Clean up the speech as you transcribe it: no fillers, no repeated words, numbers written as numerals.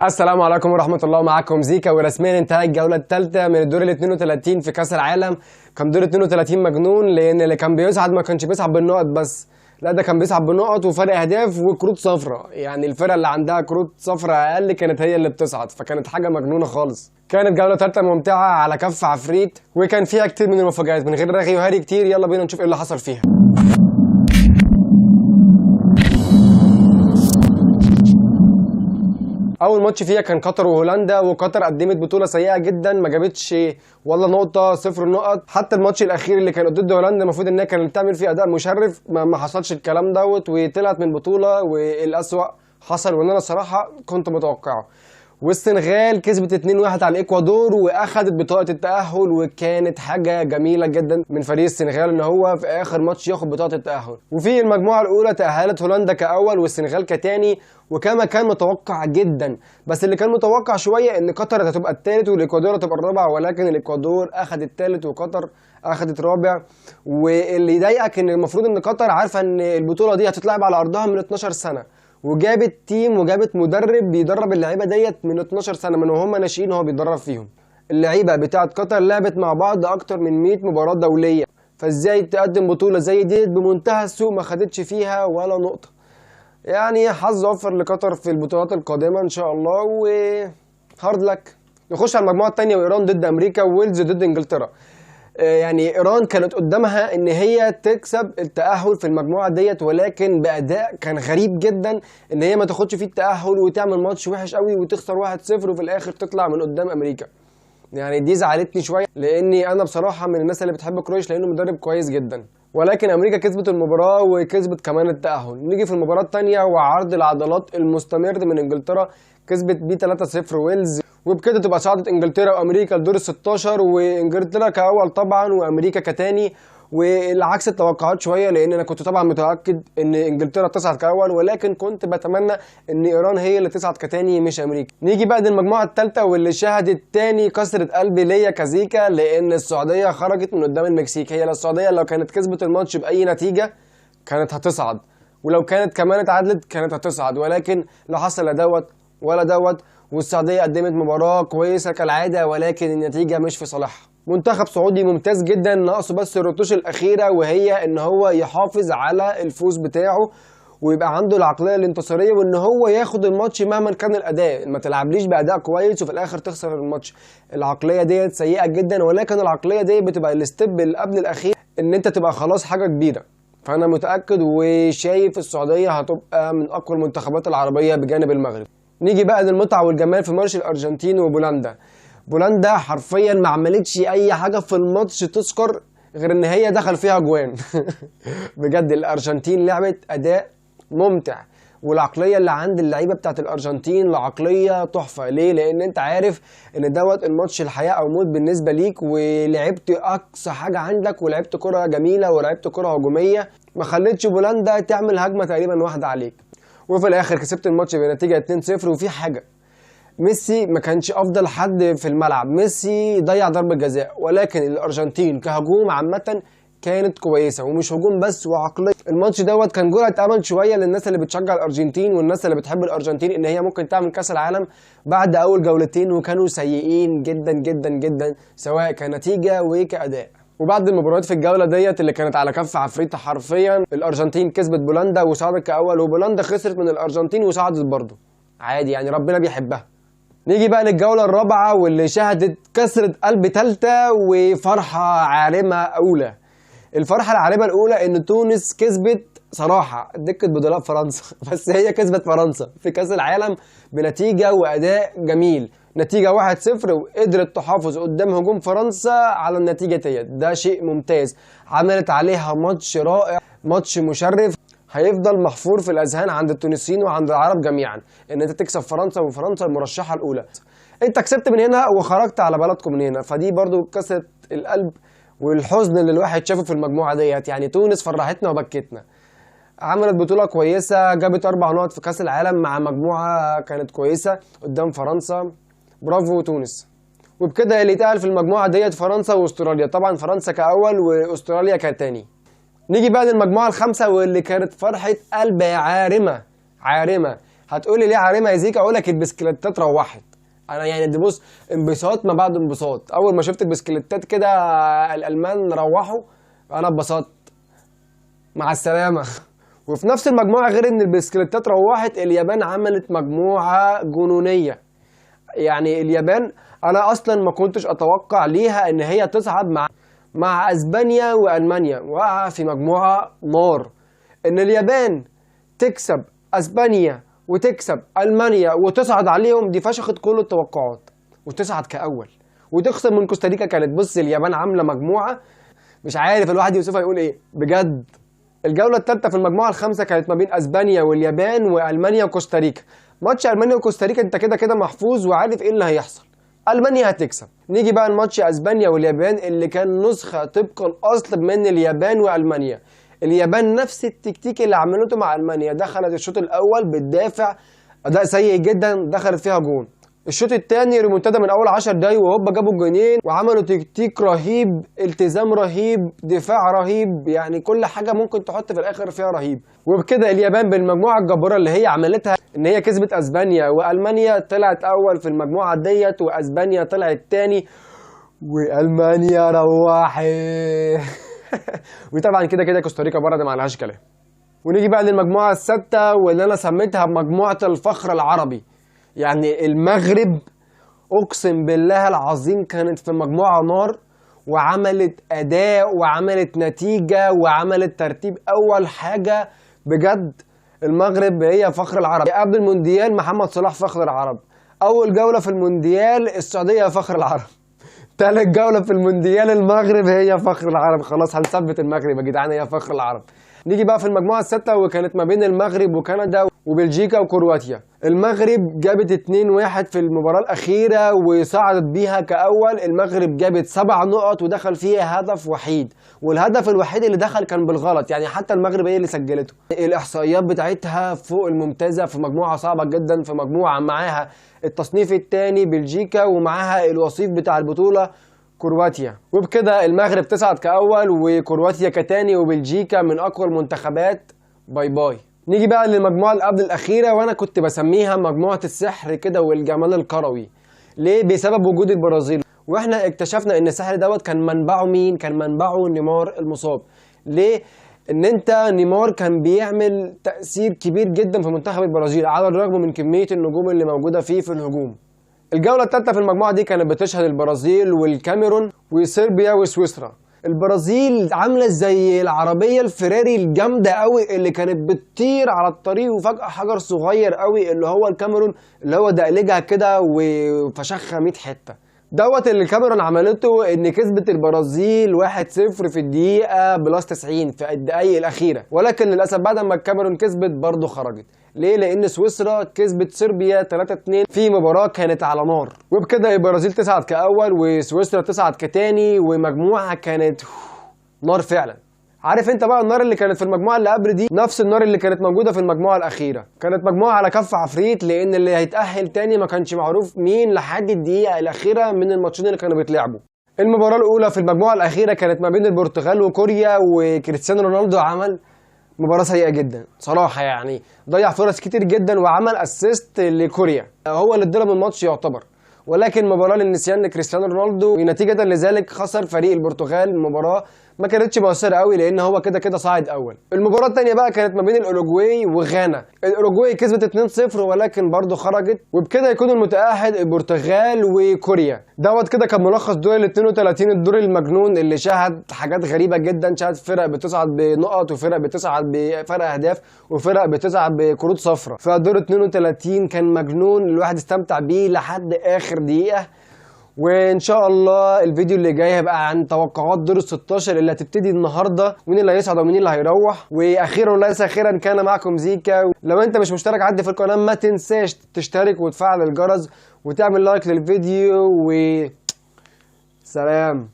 السلام عليكم ورحمة الله. معاكم زيكا، ورسميا انتهى الجولة الثالثة من الدور ال 32 في كأس العالم. كان دور 32 مجنون، لأن اللي كان بيصعد ما كانش بيصعد بالنقط بس، لا ده كان بيصعد بالنقط وفرق أهداف وكروت صفراء. يعني الفرقة اللي عندها كروت صفراء أقل كانت هي اللي بتصعد، فكانت حاجة مجنونة خالص. كانت جولة ثالثة ممتعة على كف عفريت، وكان فيها كتير من المفاجآت. من غير رغي وهري كتير، يلا بينا نشوف ايه اللي حصل فيها. اول ماتش فيها كان قطر وهولندا، وقطر قدمت بطوله سيئه جدا، ما جابتش ولا نقطه، صفر نقط. حتى الماتش الاخير اللي كان ضد هولندا المفروض انها كانت تعمل فيه اداء مشرف، ما حصلش الكلام دوت، وطلعت من البطوله والاسوأ حصل، وان انا صراحه كنت متوقعه. والسنغال كسبت 2-1 على الاكوادور واخدت بطاقه التاهل، وكانت حاجه جميله جدا من فريق السنغال ان هو في اخر ماتش ياخد بطاقه التاهل. وفي المجموعه الاولى تاهلت هولندا كاول والسنغال كتاني، وكما كان متوقع جدا. بس اللي كان متوقع شويه ان قطر هتبقى الثالث والاكوادور هتبقى الرابع، ولكن الاكوادور اخذت الثالث وقطر اخذت رابع. واللي يضايقك ان المفروض ان قطر عارفه ان البطوله دي هتتلعب على ارضها من 12 سنه، وجابت تيم وجابت مدرب بيدرب اللعيبه ديت من 12 سنه من وهم ناشئين هو بيدرب فيهم. اللعيبه بتاعت قطر لعبت مع بعض اكتر من 100 مباراه دوليه، فازاي تقدم بطوله زي ديت بمنتهى السوء ما خدتش فيها ولا نقطه؟ يعني حظ اوفر لقطر في البطولات القادمه ان شاء الله، وهارد لك. نخش على المجموعه الثانيه، وايران ضد امريكا، وويلز ضد انجلترا. يعني ايران كانت قدامها ان هي تكسب التاهل في المجموعه ديت، ولكن باداء كان غريب جدا ان هي ما تاخدش فيه التاهل وتعمل ماتش وحش قوي وتخسر 1-0 وفي الاخر تطلع من قدام امريكا. يعني دي زعلتني شويه، لاني انا بصراحه من الناس اللي بتحب كرويش لانه مدرب كويس جدا، ولكن امريكا كسبت المباراه وكسبت كمان التاهل. نيجي في المباراه الثانيه، وعرض العضلات المستمر من انجلترا كسبت بيه 3-0 ويلز، وبكده تبقى صعدت انجلترا وامريكا لدور ال 16، وانجلترا كاول طبعا وامريكا كتاني، والعكس التوقعات شويه، لان انا كنت طبعا متاكد ان انجلترا تصعد كاول، ولكن كنت بتمنى ان ايران هي اللي تصعد كتاني مش امريكا. نيجي بقى للمجموعه الثالثه، واللي شهدت تاني كسره قلبي ليا كزيكا، لان السعوديه خرجت من قدام المكسيك. هي السعوديه لو كانت كسبت الماتش باي نتيجه كانت هتصعد، ولو كانت كمان اتعادلت كانت هتصعد، ولكن لا حصل لا دوت ولا دوت. والسعوديه قدمت مباراه كويسه كالعاده، ولكن النتيجه مش في صالحها. منتخب سعودي ممتاز جدا، ناقصه بس الرتوش الاخيره، وهي ان هو يحافظ على الفوز بتاعه ويبقى عنده العقليه الانتصاريه، وان هو ياخد الماتش مهما كان الاداء. ما تلعبليش باداء كويس وفي الاخر تخسر الماتش. العقليه ديت سيئه جدا، ولكن العقليه دي بتبقى الستيب اللي قبل الاخير ان انت تبقى خلاص حاجه كبيره. فانا متاكد وشايف السعوديه هتبقى من اقوى المنتخبات العربيه بجانب المغرب. نيجي بقى للمتعه والجمال في ماتش الارجنتين وبولندا. بولندا حرفيا ما عملتش اي حاجه في الماتش تذكر غير ان هي دخل فيها جوان. بجد الارجنتين لعبت اداء ممتع، والعقليه اللي عند اللعيبه بتاعت الارجنتين العقليه تحفه. ليه؟ لان انت عارف ان دوت الماتش الحياه او موت بالنسبه ليك، ولعبت اقصى حاجه عندك، ولعبت كره جميله ولعبت كره هجوميه، ما خلتش بولندا تعمل هجمه تقريبا واحده عليك، وفي الاخر كسبت الماتش بنتيجه 2-0. وفي حاجه، ميسي ما كانش افضل حد في الملعب، ميسي ضيع ضربة جزاء، ولكن الارجنتين كهجوم عامة كانت كويسة، ومش هجوم بس وعقلية. الماتش دوت كان جرعة امل شوية للناس اللي بتشجع الارجنتين والناس اللي بتحب الارجنتين ان هي ممكن تعمل كاس العالم بعد اول جولتين، وكانوا سيئين جدا جدا جدا سواء كنتيجة وكأداء. وبعد المباريات في الجوله ديت اللي كانت على كف عفريت حرفيا، الارجنتين كسبت بولندا وصعدت كاول، وبولندا خسرت من الارجنتين وصعدت برضه عادي، يعني ربنا بيحبها. نيجي بقى للجولة الرابعة، واللي شهدت كسرة قلب تالتة وفرحة عارمة أولى. الفرحة العارمة الأولى إن تونس كسبت صراحة دكة بدلاء فرنسا. بس هي كسبت فرنسا في كأس العالم بنتيجة وأداء جميل، نتيجة 1-0، وقدرت تحافظ قدام هجوم فرنسا على النتيجة ديت. ده شيء ممتاز، عملت عليها ماتش رائع، ماتش مشرف، هيفضل محفور في الاذهان عند التونسيين وعند العرب جميعا ان انت تكسب فرنسا، وفرنسا المرشحه الاولى. انت كسبت من هنا وخرجت على بلدكم من هنا، فدي برضو كسرت القلب والحزن اللي الواحد شافه في المجموعه ديت. يعني تونس فرحتنا وبكتنا، عملت بطوله كويسه، جابت 4 نقط في كاس العالم مع مجموعه كانت كويسه قدام فرنسا. برافو تونس. وبكده اللي اتقال في المجموعه ديت فرنسا واستراليا، طبعا فرنسا كاول واستراليا كتاني. نيجي بقى للمجموعة الخامسة، واللي كانت فرحة قلب عارمة عارمة. هتقولي ليه عارمها يا زيكا؟ اقول لك البسكليتات روحت. انا يعني دي بص، انبساط ما بعد انبساط. اول ما شفت البسكليتات كده الالمان روحوا انا اتبسطت. مع السلامه. وفي نفس المجموعه، غير ان البسكليتات روحت، اليابان عملت مجموعه جنونيه. يعني اليابان انا اصلا ما كنتش اتوقع ليها ان هي تصعد مع اسبانيا والمانيا، وقع في مجموعه نار. ان اليابان تكسب اسبانيا وتكسب المانيا وتصعد عليهم، دي فشخت كل التوقعات وتصعد كاول، وتخسر من كوستاريكا. كانت بص اليابان عامله مجموعه مش عارف الواحد يوصفها يقول ايه بجد. الجوله الثالثه في المجموعه الخامسه كانت ما بين اسبانيا واليابان والمانيا وكوستاريكا. ماتش المانيا وكوستاريكا انت كده كده محفوظ وعارف ايه اللي هيحصل، المانيا هتكسب. نيجي بقى الماتش اسبانيا واليابان اللي كان نسخه طبق الاصل من اليابان والمانيا. اليابان نفس التكتيك اللي عملته مع المانيا، دخلت الشوط الاول بتدافع اداء سيء جدا، دخلت فيها جون. الشوط الثاني ريمونتادا من اول 10 دقايق وهوبا جابوا الجونين، وعملوا تكتيك رهيب، التزام رهيب، دفاع رهيب، يعني كل حاجه ممكن تحط في الاخر فيها رهيب. وبكده اليابان بالمجموعه الجباره اللي هي عملتها، ان هي كسبت اسبانيا والمانيا، طلعت اول في المجموعه ديت، واسبانيا طلعت تاني، والمانيا روحت. وطبعا كده كده كوستاريكا بره، ده ما عليهاش كلام. ونيجي بقى للمجموعه السادسه واللي انا سميتها بمجموعه الفخر العربي. يعني المغرب اقسم بالله العظيم كانت في مجموعه نار، وعملت اداء وعملت نتيجه وعملت ترتيب. اول حاجه بجد المغرب هي فخر العرب. قبل المونديال محمد صلاح فخر العرب، اول جوله في المونديال السعوديه فخر العرب، تالت جولة في المونديال المغرب هي فخر العرب. خلاص هنثبت المغرب يا جدعان هي فخر العرب. نيجي بقى في المجموعة الستة وكانت ما بين المغرب وكندا وبلجيكا وكرواتيا. المغرب جابت 2-1 في المباراة الأخيرة وصعدت بيها كأول. المغرب جابت 7 نقط ودخل فيها هدف وحيد، والهدف الوحيد اللي دخل كان بالغلط، يعني حتى المغرب هي اللي سجلته. الإحصائيات بتاعتها فوق الممتازة في مجموعة صعبة جدا، في مجموعة معاها التصنيف الثاني بلجيكا ومعاها الوصيف بتاع البطولة كرواتيا. وبكده المغرب تصعد كأول وكرواتيا كتاني وبلجيكا من أقوى المنتخبات. باي باي. نيجي بقى للمجموعة اللي قبل الأخيرة، وأنا كنت بسميها مجموعة السحر كده والجمال الكروي. ليه؟ بسبب وجود البرازيل. واحنا اكتشفنا ان السحر دوت كان منبعه مين؟ كان منبعه نيمار المصاب. ليه؟ ان انت نيمار كان بيعمل تأثير كبير جدا في منتخب البرازيل على الرغم من كمية النجوم اللي موجودة فيه في الهجوم. الجولة الثالثة في المجموعة دي كانت بتشهد البرازيل والكاميرون وصربيا وسويسرا. البرازيل عاملة زي العربية الفراري الجامدة قوي اللي كانت بتطير على الطريق وفجأة حجر صغير قوي اللي هو الكاميرون اللي هو دقلجها كده وفشخها 100 حتة. دوت اللي الكاميرون عملته، ان كسبت البرازيل 1-0 في الدقيقة بلس 90 في الدقايق الأخيرة، ولكن للأسف بعد ما الكاميرون كسبت برضه خرجت. ليه؟ لأن سويسرا كسبت صربيا 3-2 في مباراة كانت على نار. وبكده البرازيل تصعد كأول وسويسرا تصعد كتاني، ومجموعة كانت نار فعلا. عارف انت بقى النار اللي كانت في المجموعه اللي قبل دي نفس النار اللي كانت موجوده في المجموعه الاخيره. كانت مجموعه على كف عفريت، لان اللي هيتاهل تاني ما كانش معروف مين لحد الدقيقه الاخيره من الماتشين اللي كانوا بيتلعبوا. المباراه الاولى في المجموعه الاخيره كانت ما بين البرتغال وكوريا، وكريستيانو رونالدو عمل مباراه سيئه جدا صراحه، يعني ضيع فرص كتير جدا وعمل اسيست لكوريا، هو اللي اتضرب الماتش يعتبر. ولكن مباراه للنسيان لكريستيانو رونالدو، ونتيجه لذلك خسر فريق البرتغال. المباراه ما كانتش مؤثره قوي لان هو كده كده صاعد اول. المباراه الثانيه بقى كانت ما بين الاوروجواي وغانا. الاوروجواي كسبت 2-0 ولكن برضه خرجت، وبكده يكون المتاهل البرتغال وكوريا. دوت كده كان ملخص دور ال 32، الدور المجنون اللي شهد حاجات غريبه جدا، شهد فرق بتصعد بنقط وفرق بتصعد بفرق اهداف وفرق بتصعد بكروت صفراء. فدور 32 كان مجنون، الواحد استمتع بيه لحد اخر دقيقه. وان شاء الله الفيديو اللي جاي هيبقى عن توقعات دور ال 16 اللي هتبتدي النهارده، ومين اللي هيصعد ومين اللي هيروح. واخيرا وليس اخيرا كان معكم زيكا. لو انت مش مشترك عندي في القناه ما تنساش تشترك وتفعل الجرس وتعمل لايك للفيديو. و سلام.